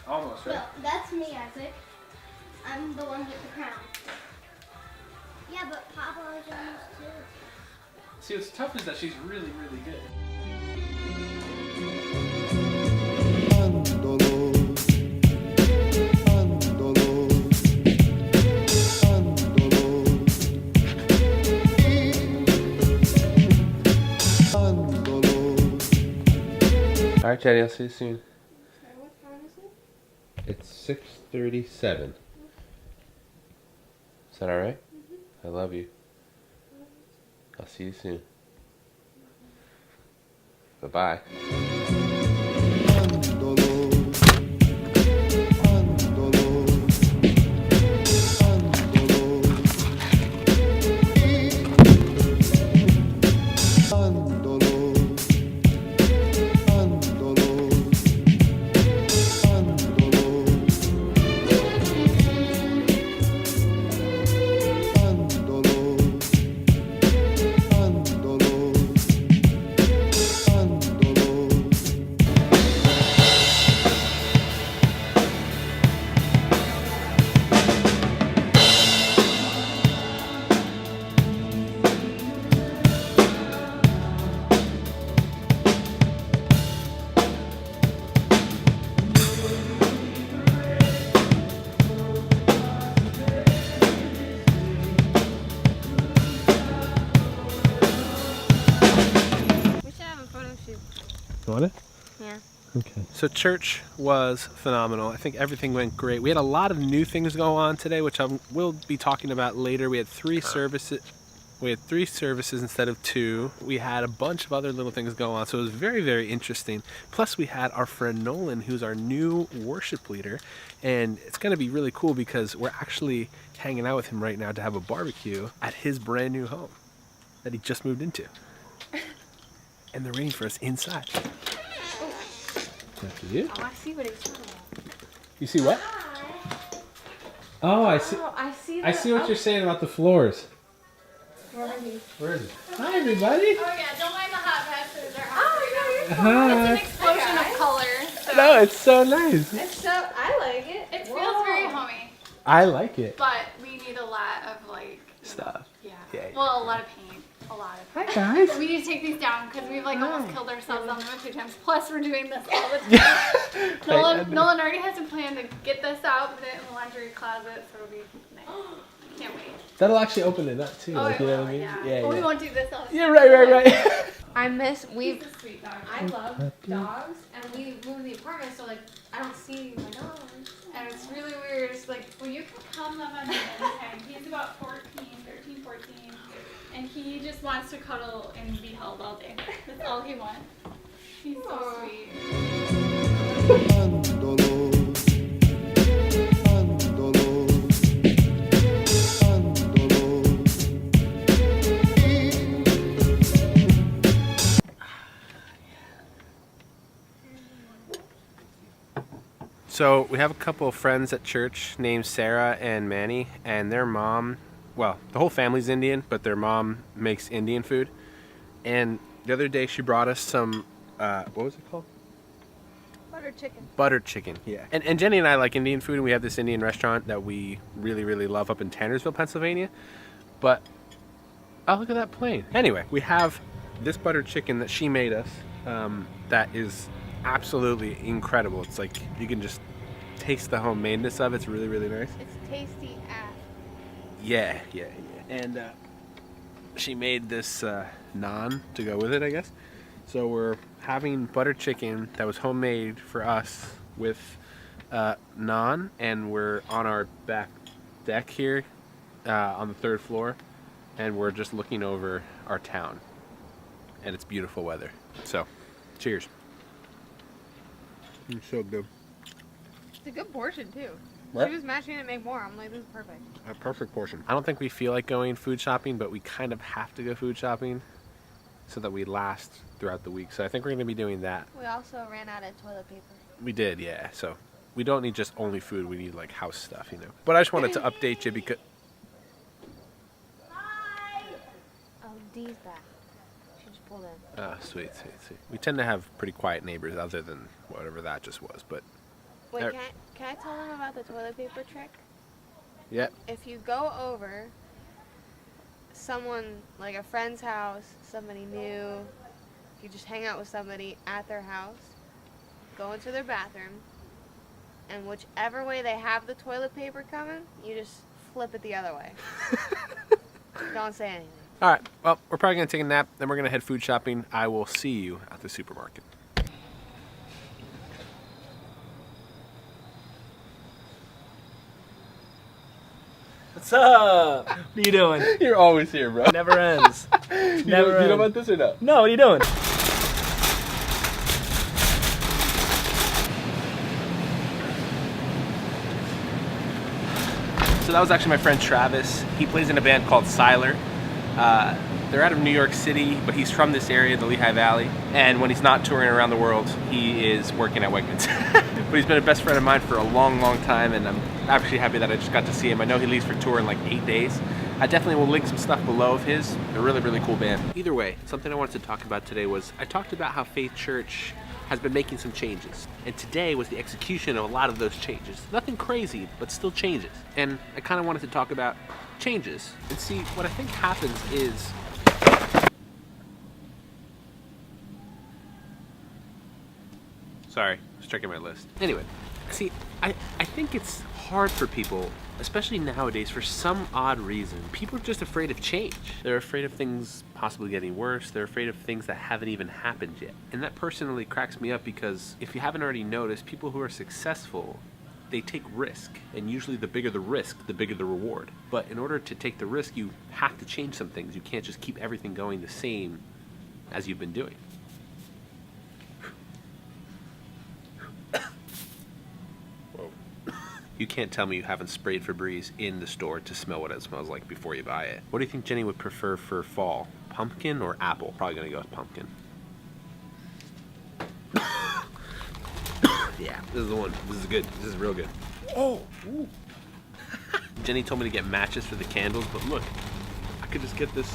Almost, right? No, that's me, Isaac. I'm the one with the crown. Yeah, but Papa was almost too. See, what's tough is that she's really, really good. All right, Jenny, I'll see you soon. Sorry, what time is it? It's 6:37. Is that all right? I love you. I'll see you soon. Bye-bye. We should have a photo shoot. You want it? Yeah. Okay. So church was phenomenal. I think everything went great. We had a lot of new things go on today, which we'll be talking about later. We had three services. We had 3 services instead of 2. We had a bunch of other little things go on, so it was very, very interesting. Plus, we had our friend Nolan, who's our new worship leader, and it's going to be really cool because we're actually hanging out with him right now to have a barbecue at his brand new home that he just moved into. And they're waiting for us inside. After you. Oh, I see what he's talking about. You see what? Oh, I see. Oh, I see. I see what you're saying about the floors. Where are you? Where is it? Hi, everybody. Oh yeah, don't mind the hot messes. They're hot. Oh, no, you're Hi. It's an explosion of color. So No, it's so nice. It's so. I like it. it feels very homey, I like it. but we need a lot of like Stuff. yeah. Yeah. Well, a lot of paint, a lot of. Hi, guys. We need to take these down because we've like almost Hi. killed ourselves on them a few times. Plus, we're doing this all the time. Nolan already has a plan to get this out, put it in the laundry closet, so it'll be nice. Can't wait. That'll actually open it up too. Oh, Like, it you know will, what I mean? yeah. But we yeah. won't do this all the Yeah, right. I miss. He's a sweet dog. I love dogs, and we moved the apartment, so like I don't see my dogs. And it's really weird. It's like, well, you can calm them on the inside. He's about 13, 14. And he just wants to cuddle and be held all day. That's all he wants. He's so Aw. sweet. So we have a couple of friends at church named Sarah and Manny, and their mom, well, the whole family's Indian, but their mom makes Indian food. And the other day she brought us some, what was it called? Butter chicken. Butter chicken, yeah. And Jenny and I like Indian food, and we have this Indian restaurant that we really, really love up in Tannersville, Pennsylvania. But, oh, look at that plane. Anyway, we have this butter chicken that she made us that is absolutely incredible. It's like you can just taste the homemadeness of it. It's really, really nice. It's tasty ass. Yeah. And she made this naan to go with it, I guess. So we're having butter chicken that was homemade for us with naan, and we're on our back deck here on the 3rd floor, and we're just looking over our town, and it's beautiful weather. So, cheers. It's so good. It's a good portion too. What? She was matching it to make more. I'm like, this is perfect. A perfect portion. I don't think we feel like going food shopping, but we kind of have to go food shopping so that we last throughout the week. So I think we're going to be doing that. We also ran out of toilet paper. We did, yeah. So we don't need just only food. We need like house stuff, you know. But I just wanted to update you because... Oh, Dee's back. She just pulled in. Oh, sweet. We tend to have pretty quiet neighbors other than whatever that just was, but Wait, Er- can I tell them about the toilet paper trick? Yep. If you go over someone, like a friend's house, somebody new, you just hang out with somebody at their house, go into their bathroom, and whichever way they have the toilet paper coming, you just flip it the other way. Don't say anything. All right. Well, we're probably gonna take a nap. Then we're gonna head food shopping. I will see you at the supermarket. What's up? What are you doing? You're always here, bro. Never ends. Never ends. want this or no? No, what are you doing? So that was actually my friend Travis. He plays in a band called Siler. They're out of New York City, but he's from this area, the Lehigh Valley. And when he's not touring around the world, he is working at Wegmans. But he's been a best friend of mine for a long, long time, and I'm actually happy that I just got to see him. I know he leaves for tour in like 8 days. I definitely will link some stuff below of his. They're really, really cool band. Either way, something I wanted to talk about today was I talked about how Faith Church has been making some changes. And today was the execution of a lot of those changes. Nothing crazy, but still changes. And I kind of wanted to talk about changes and see what I think happens is sorry, I was checking my list. Anyway, see, I think it's hard for people, especially nowadays, for some odd reason. People are just afraid of change. They're afraid of things possibly getting worse. They're afraid of things that haven't even happened yet. And that personally cracks me up because if you haven't already noticed, people who are successful, they take risk. And usually the bigger the risk, the bigger the reward. But in order to take the risk, you have to change some things. You can't just keep everything going the same as you've been doing. You can't tell me you haven't sprayed Febreze in the store to smell what it smells like before you buy it. What do you think Jenny would prefer for fall? Pumpkin or apple? Probably gonna go with pumpkin. Yeah, this is the one. This is good. This is real good. Oh! Ooh. Jenny told me to get matches for the candles, but look, I could just get this,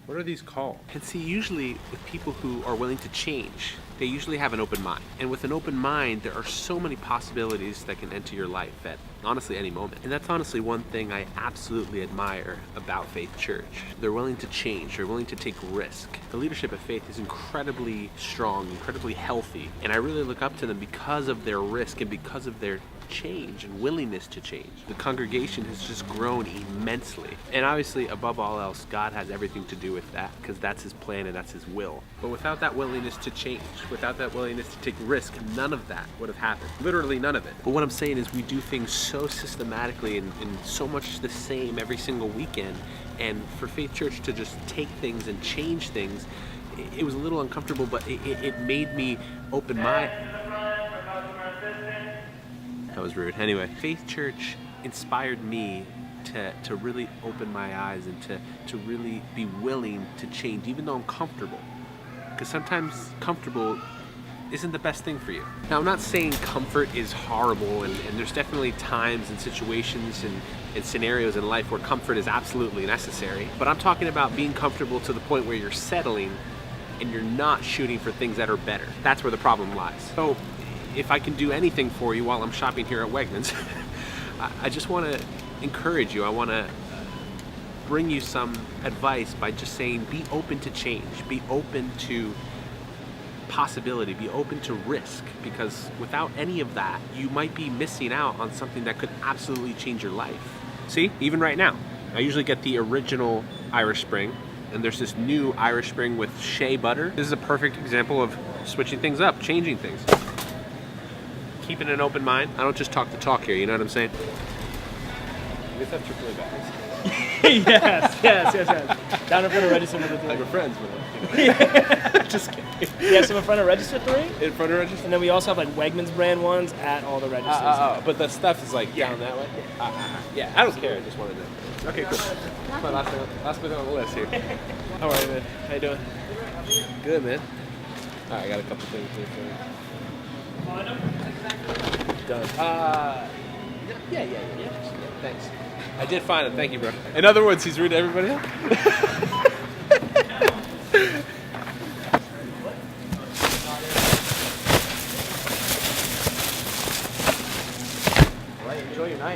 what are these called? And see, usually with people who are willing to change, they usually have an open mind. And with an open mind, there are so many possibilities that can enter your life at honestly any moment. And that's honestly one thing I absolutely admire about Faith Church. They're willing to change, they're willing to take risk. The leadership of Faith is incredibly strong, incredibly healthy. And I really look up to them because of their risk and because of their change and willingness to change. The congregation has just grown immensely. And obviously, above all else, God has everything to do with that because that's his plan and that's his will. But without that willingness to change, without that willingness to take risk, none of that would have happened. Literally none of it. But what I'm saying is we do things so systematically and so much the same every single weekend. And for Faith Church to just take things and change things, it was a little uncomfortable, but it made me open my... That was rude. Anyway, Faith Church inspired me to really open my eyes and to really be willing to change, even though I'm comfortable. Because sometimes comfortable isn't the best thing for you. Now, I'm not saying comfort is horrible, and there's definitely times and situations and scenarios in life where comfort is absolutely necessary. But I'm talking about being comfortable to the point where you're settling and you're not shooting for things that are better. That's where the problem lies. So, if I can do anything for you while I'm shopping here at Wegmans, I just want to encourage you. I want to bring you some advice by just saying be open to change, be open to possibility, be open to risk, because without any of that, you might be missing out on something that could absolutely change your life. See, even right now, I usually get the original Irish Spring, and there's this new Irish Spring with shea butter. This is a perfect example of switching things up, changing things. Keeping an open mind. I don't just talk the talk here, you know what I'm saying? You guys have AAA bags. yes. Down in front of register number 3. Like we're friends with them. You know? Just kidding. Yeah, so in front of register 3. In front of register? And then we also have like Wegmans brand ones at all the registers. But the stuff is like down that way? Yeah, I don't care. I just wanted to. Okay, cool. My last bit on the list here. All right, man. How you doing? Good, man. All right, I got a couple things here for you. Done. Yeah. Thanks. I did find him. Thank you, bro. In other words, he's rude to everybody else.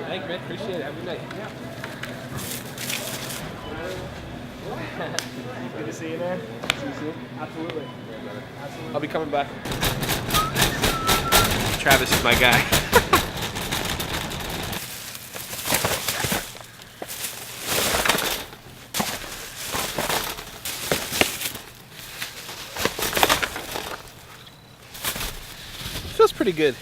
night. Thank you, man. Appreciate it. Have a good night. Good to see you, man. See you soon. Absolutely. I'll be coming back. Travis is my guy. Feels pretty good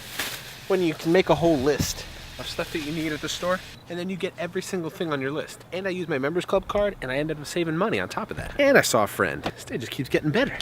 when you can make a whole list of stuff that you need at the store, and then you get every single thing on your list. And I use my members club card, and I ended up saving money on top of that. And I saw a friend. This day just keeps getting better.